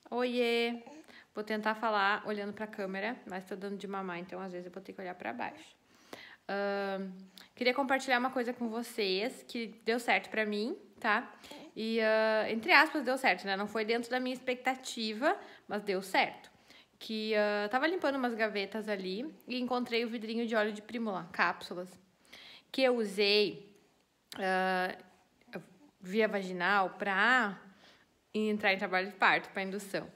Oiê! Vou tentar falar olhando pra câmera, mas tô dando de mamar, então às vezes eu vou ter que olhar pra baixo. Queria compartilhar uma coisa com vocês que deu certo pra mim, tá? E, entre aspas, deu certo, né? Não foi dentro da minha expectativa, mas deu certo. Que tava limpando umas gavetas ali e encontrei o vidrinho de óleo de Primula, cápsulas, que eu usei via vaginal pra entrar em trabalho de parto, pra indução.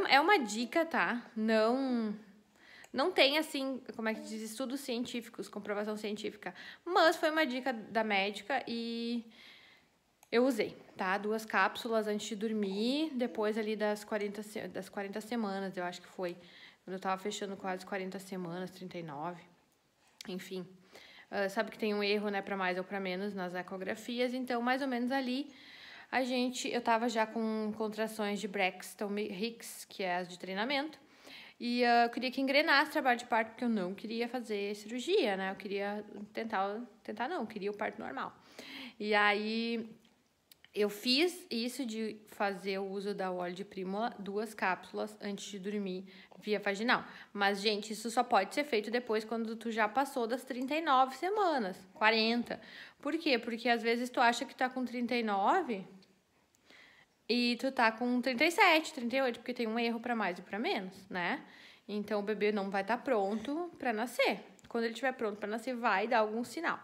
É uma dica, tá? Não tem, assim, como é que diz, estudos científicos, comprovação científica. Mas foi uma dica da médica e eu usei, tá? 2 cápsulas antes de dormir, depois ali das 40 semanas, eu acho que foi. Quando eu tava fechando quase 40 semanas, 39. Enfim. Sabe que tem um erro, né, pra mais ou pra menos nas ecografias. Então, mais ou menos ali, eu tava já com contrações de Braxton Hicks, que é as de treinamento. E eu queria que engrenasse o trabalho de parto, porque eu não queria fazer cirurgia, né? Eu queria queria o parto normal. E aí, eu fiz isso de fazer o uso da óleo de Primula, 2 cápsulas antes de dormir via vaginal. Mas, gente, isso só pode ser feito depois quando tu já passou das 39 semanas, 40. Por quê? Porque às vezes tu acha que tá com 39 e tu tá com 37, 38, porque tem um erro pra mais e pra menos, né? Então o bebê não vai estar pronto pra nascer. Quando ele estiver pronto pra nascer, vai dar algum sinal.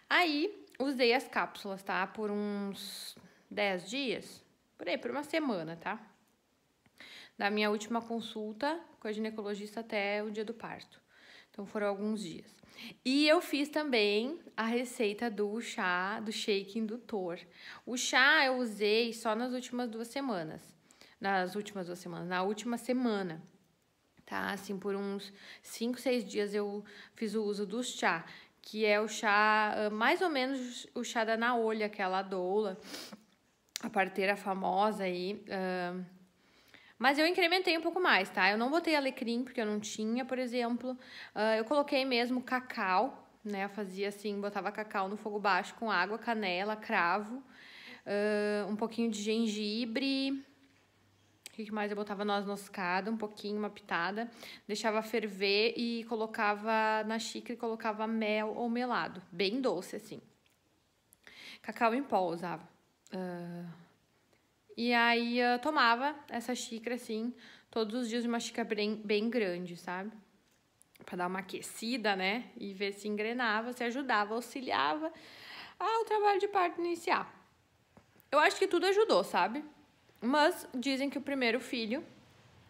Aí, usei as cápsulas, tá? Por uns 10 dias, por uma semana, tá? Da minha última consulta com a ginecologista até o dia do parto. Então, foram alguns dias. E eu fiz também a receita do chá, do shake indutor. O chá eu usei só nas últimas 2 semanas. Na última semana. Tá? Assim, por uns 5, 6 dias eu fiz o uso do chá, que é o chá, mais ou menos o chá da Naolha, aquela doula, a parteira famosa aí. Mas eu incrementei um pouco mais, tá? Eu não botei alecrim, porque eu não tinha, por exemplo. Eu coloquei mesmo cacau, né? Eu fazia assim, botava cacau no fogo baixo com água, canela, cravo, um pouquinho de gengibre. O que mais eu botava? Noz moscada, um pouquinho, uma pitada. Deixava ferver e colocava na xícara e colocava mel ou melado. Bem doce, assim. Cacau em pó usava. E aí eu tomava essa xícara, assim, todos os dias, uma xícara bem grande, sabe? Pra dar uma aquecida, né? E ver se engrenava, se ajudava, auxiliava ao trabalho de parto iniciar. Eu acho que tudo ajudou, sabe? Mas dizem que o primeiro filho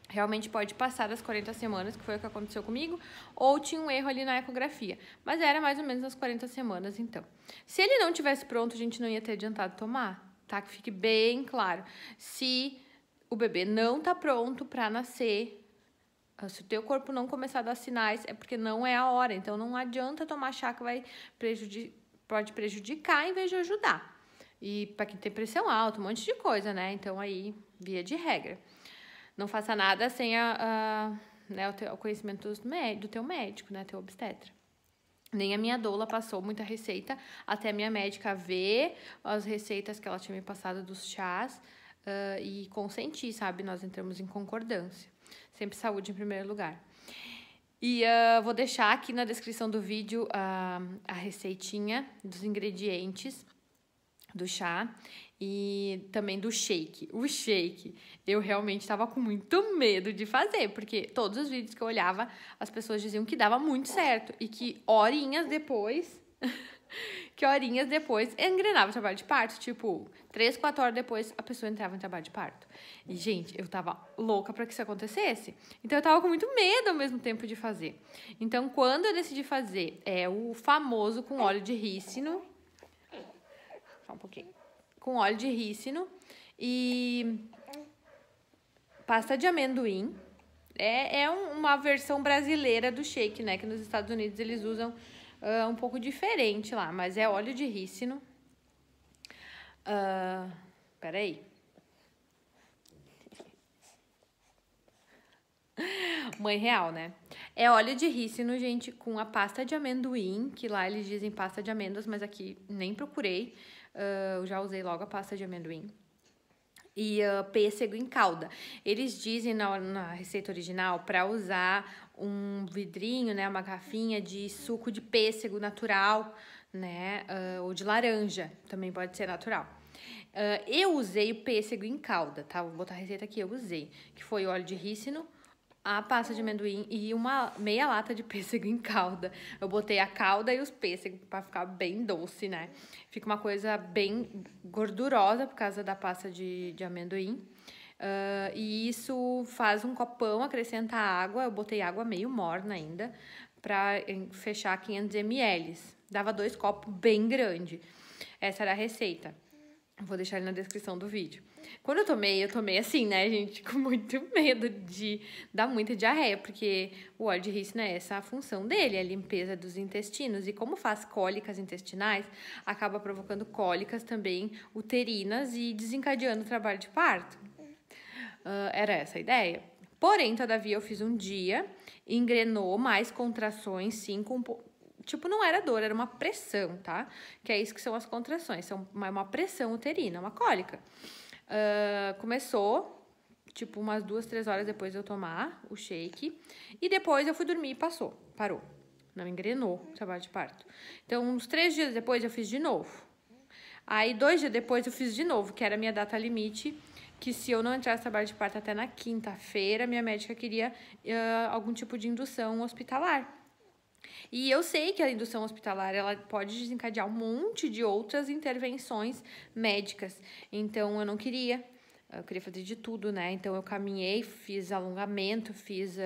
realmente pode passar das 40 semanas, que foi o que aconteceu comigo, ou tinha um erro ali na ecografia. Mas era mais ou menos nas 40 semanas, então. Se ele não tivesse pronto, a gente não ia ter adiantado tomar, tá? Que fique bem claro. Se o bebê não tá pronto para nascer, se o teu corpo não começar a dar sinais, é porque não é a hora. Então, não adianta tomar chá que pode prejudicar em vez de ajudar. E para quem tem pressão alta, um monte de coisa, né? Então, aí, via de regra. Não faça nada sem né, o conhecimento do teu médico, né? Teu obstetra. Nem a minha doula passou muita receita, até a minha médica ver as receitas que ela tinha me passado dos chás e consentir, sabe? Nós entramos em concordância. Sempre saúde em primeiro lugar. E vou deixar aqui na descrição do vídeo a receitinha dos ingredientes do chá e também do shake. O shake, eu realmente estava com muito medo de fazer, porque todos os vídeos que eu olhava, as pessoas diziam que dava muito certo e que horinhas depois engrenava o trabalho de parto, tipo, 3, 4 horas depois a pessoa entrava em trabalho de parto. E, gente, eu tava louca para que isso acontecesse. Então, eu tava com muito medo ao mesmo tempo de fazer. Então, quando eu decidi fazer o famoso com óleo de rícino, só um pouquinho, com óleo de rícino e pasta de amendoim. É uma versão brasileira do shake, né? Que nos Estados Unidos eles usam um pouco diferente lá, mas é óleo de rícino. Peraí. Mãe real, né? É óleo de rícino, gente, com a pasta de amendoim, que lá eles dizem pasta de amêndoas, mas aqui nem procurei. Eu já usei logo a pasta de amendoim. e pêssego em calda. Eles dizem na receita original para usar um vidrinho, né, uma garrafinha de suco de pêssego natural, né, ou de laranja, também pode ser natural. Eu usei o pêssego em calda, tá? Vou botar a receita aqui, eu usei, que foi óleo de rícino, a pasta de amendoim e uma meia lata de pêssego em calda. Eu botei a calda e os pêssegos para ficar bem doce, né? Fica uma coisa bem gordurosa por causa da pasta de amendoim. E isso faz um copão, acrescenta água. Eu botei água meio morna ainda para fechar 500 ml. Dava 2 copos bem grande. Essa era a receita. Vou deixar ele na descrição do vídeo. Quando eu tomei assim, né, gente, com muito medo de dar muita diarreia, porque o óleo de rícino é essa a função dele, é a limpeza dos intestinos. E como faz cólicas intestinais, acaba provocando cólicas também uterinas e desencadeando o trabalho de parto. Era essa a ideia. Porém, todavia, eu fiz um dia, engrenou mais contrações, sim, tipo, não era dor, era uma pressão, tá? Que é isso que são as contrações, são uma pressão uterina, uma cólica. Começou, tipo, umas 2, 3 horas depois de eu tomar o shake. E depois eu fui dormir e parou. Não engrenou o trabalho de parto. Então, uns 3 dias depois eu fiz de novo. Aí, 2 dias depois eu fiz de novo, que era a minha data limite, que se eu não entrasse no trabalho de parto até na quinta-feira, minha médica queria algum tipo de indução hospitalar. E eu sei que a indução hospitalar ela pode desencadear um monte de outras intervenções médicas. Então, eu queria fazer de tudo, né? Então, eu caminhei, fiz alongamento, fiz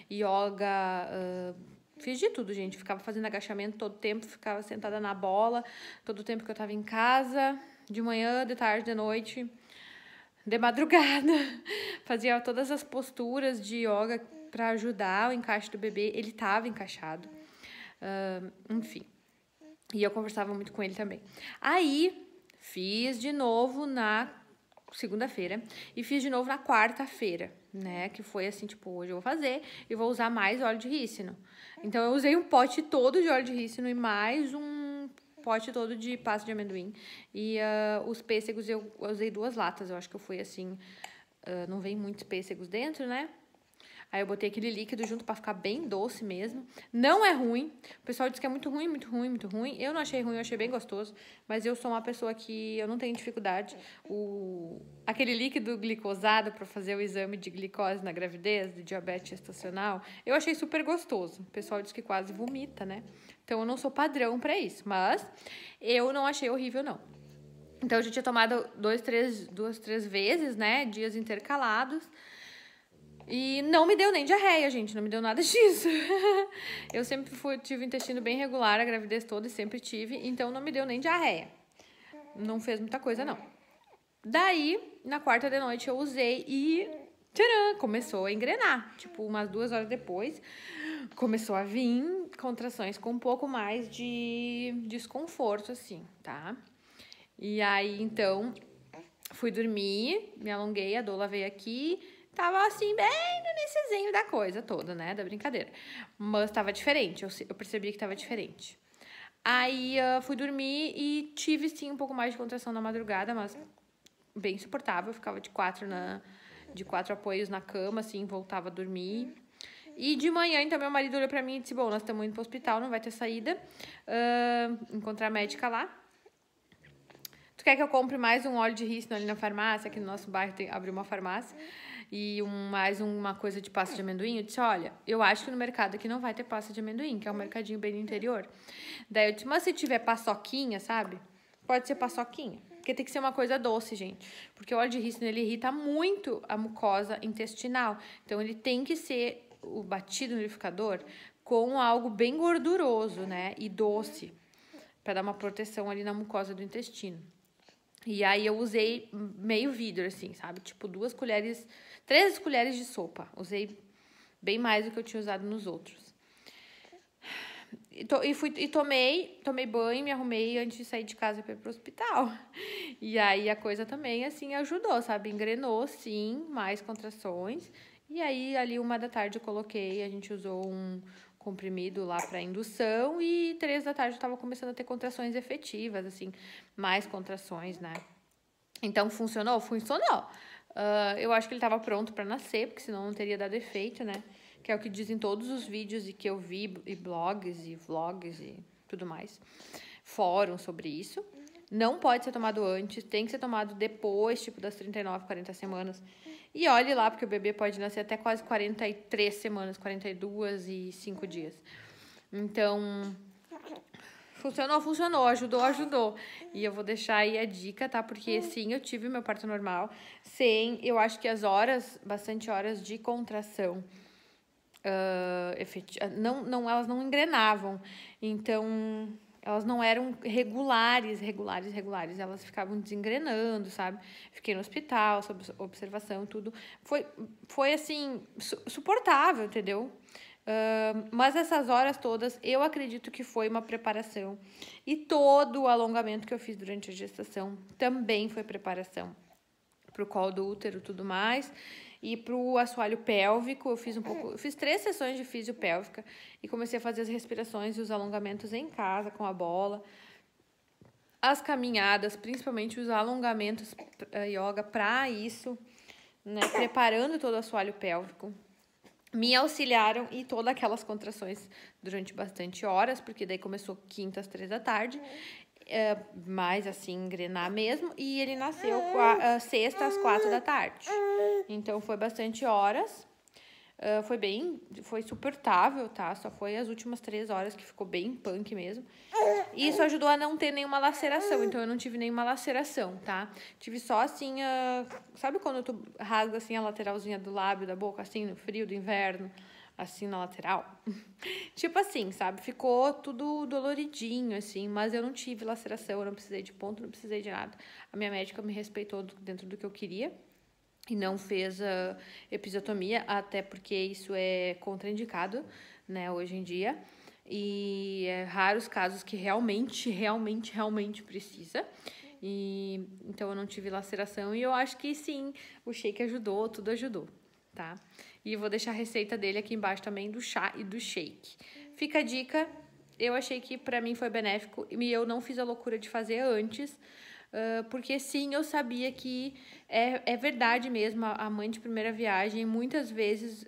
yoga, fiz de tudo, gente. Ficava fazendo agachamento todo tempo, ficava sentada na bola, todo o tempo que eu tava em casa, de manhã, de tarde, de noite, de madrugada. Fazia todas as posturas de yoga para ajudar o encaixe do bebê. Ele tava encaixado. Enfim. E eu conversava muito com ele também. Aí, fiz de novo na segunda-feira e fiz de novo na quarta-feira, né? Que foi assim, tipo, hoje eu vou fazer e vou usar mais óleo de rícino. Então, eu usei um pote todo de óleo de rícino e mais um pote todo de pasta de amendoim. E os pêssegos eu usei 2 latas, eu acho que eu fui assim... não vem muitos pêssegos dentro, né? Aí eu botei aquele líquido junto pra ficar bem doce mesmo. Não é ruim. O pessoal diz que é muito ruim, muito ruim, muito ruim. Eu não achei ruim, eu achei bem gostoso. Mas eu sou uma pessoa que eu não tenho dificuldade. Aquele líquido glicosado pra fazer o exame de glicose na gravidez, de diabetes gestacional, eu achei super gostoso. O pessoal diz que quase vomita, né? Então eu não sou padrão pra isso. Mas eu não achei horrível, não. Então eu já tinha tomado 2, 3 vezes, né? Dias intercalados. E não me deu nem diarreia, gente. Não me deu nada disso. Eu sempre tive intestino bem regular a gravidez toda e sempre tive. Então, não me deu nem diarreia. Não fez muita coisa, não. Daí, na quarta de noite, eu usei e... tcharam! Começou a engrenar. Tipo, umas 2 horas depois, começou a vir contrações com um pouco mais de desconforto, assim, tá? E aí, então, fui dormir, me alonguei, a doula veio aqui... Tava assim, bem no iniciozinho da coisa toda, né? Da brincadeira. Mas tava diferente, eu percebi que tava diferente. Aí fui dormir e tive sim um pouco mais de contração na madrugada, mas bem suportável. Eu ficava de 4 apoios na cama, assim, voltava a dormir. E de manhã, então, meu marido olhou pra mim e disse: bom, nós estamos indo pro hospital, não vai ter saída. Encontrar a médica lá. Tu quer que eu compre mais um óleo de rícino ali na farmácia? Aqui no nosso bairro abriu uma farmácia. E mais uma coisa de pasta de amendoim. Eu disse, olha, eu acho que no mercado aqui não vai ter pasta de amendoim, que é um mercadinho bem no interior. Daí eu disse, mas se tiver paçoquinha, sabe? Pode ser paçoquinha. Porque tem que ser uma coisa doce, gente. Porque o óleo de rícino, ele irrita muito a mucosa intestinal. Então, ele tem que ser o batido no liquidificador com algo bem gorduroso, né? E doce. Pra dar uma proteção ali na mucosa do intestino. E aí eu usei meio vidro, assim, sabe? Tipo 3 colheres de sopa. Usei bem mais do que eu tinha usado nos outros. Tomei banho, me arrumei antes de sair de casa para ir pro hospital. E aí a coisa também, assim, ajudou, sabe? Engrenou, sim, mais contrações. E aí ali 1 da tarde eu coloquei, a gente usou um comprimido lá para indução e 3 da tarde eu tava começando a ter contrações efetivas, assim, mais contrações, né? Então, funcionou? Funcionou. Eu acho que ele tava pronto pra nascer, porque senão não teria dado efeito, né? Que é o que dizem todos os vídeos e que eu vi, e blogs, e vlogs, e tudo mais. Fórum sobre isso. Não pode ser tomado antes, tem que ser tomado depois, tipo, das 39, 40 semanas. E olhe lá, porque o bebê pode nascer até quase 43 semanas, 42 e 5 dias. Então, funcionou, ajudou. E eu vou deixar aí a dica, tá? Porque sim, eu tive meu parto normal. Sem, eu acho que as horas, bastante horas de contração, elas não engrenavam. Então, elas não eram regulares. Elas ficavam desengrenando, sabe? Fiquei no hospital, sob observação, tudo. Foi assim, suportável, entendeu? Mas essas horas todas, eu acredito que foi uma preparação. E todo o alongamento que eu fiz durante a gestação também foi preparação. Pro colo do útero e tudo mais. E pro assoalho pélvico, eu fiz 3 sessões de fisiopélvica e comecei a fazer as respirações e os alongamentos em casa com a bola. As caminhadas, principalmente os alongamentos yoga para isso, né? Preparando todo o assoalho pélvico. Me auxiliaram e todas aquelas contrações durante bastante horas, porque daí começou quinta às 3 da tarde. Mais assim, engrenar mesmo. E ele nasceu sexta às 4 da tarde. Então, foi bastante horas. Foi suportável, tá? Só foi as últimas 3 horas que ficou bem punk mesmo. E isso ajudou a não ter nenhuma laceração. Então, eu não tive nenhuma laceração, tá? Tive só assim, sabe quando tu rasga assim a lateralzinha do lábio, da boca, assim, no frio do inverno? Assim, na lateral. Tipo assim, sabe? Ficou tudo doloridinho, assim. Mas eu não tive laceração, eu não precisei de ponto, não precisei de nada. A minha médica me respeitou dentro do que eu queria. E não fez a episiotomia, até porque isso é contraindicado, né, hoje em dia. E é raros casos que realmente precisa. E então eu não tive laceração e eu acho que sim, o shake ajudou, tudo ajudou, tá? E eu vou deixar a receita dele aqui embaixo também, do chá e do shake. Fica a dica, eu achei que pra mim foi benéfico e eu não fiz a loucura de fazer antes, porque sim, eu sabia que é verdade mesmo, a mãe de primeira viagem, muitas vezes,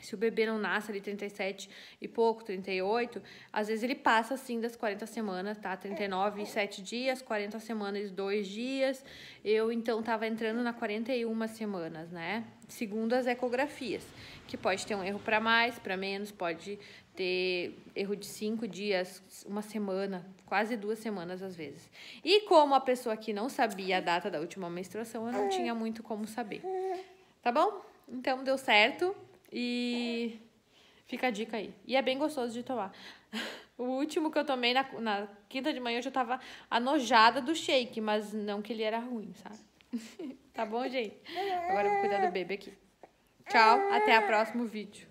se o bebê não nasce ali 37 e pouco, 38, às vezes ele passa assim das 40 semanas, tá? 39 e 7 dias, 40 semanas e 2 dias. Eu, então, tava entrando na 41 semanas, né? Segundo as ecografias, que pode ter um erro para mais, para menos, pode ter erro de 5 dias, 1 semana, quase 2 semanas às vezes. E como a pessoa aqui não sabia a data da última menstruação, eu não tinha muito como saber. Tá bom? Então, deu certo. E fica a dica aí. E é bem gostoso de tomar. O último que eu tomei na quinta de manhã, eu já tava anojada do shake, mas não que ele era ruim, sabe? Tá bom, gente? Agora eu vou cuidar do bebê aqui. Tchau, até o próximo vídeo.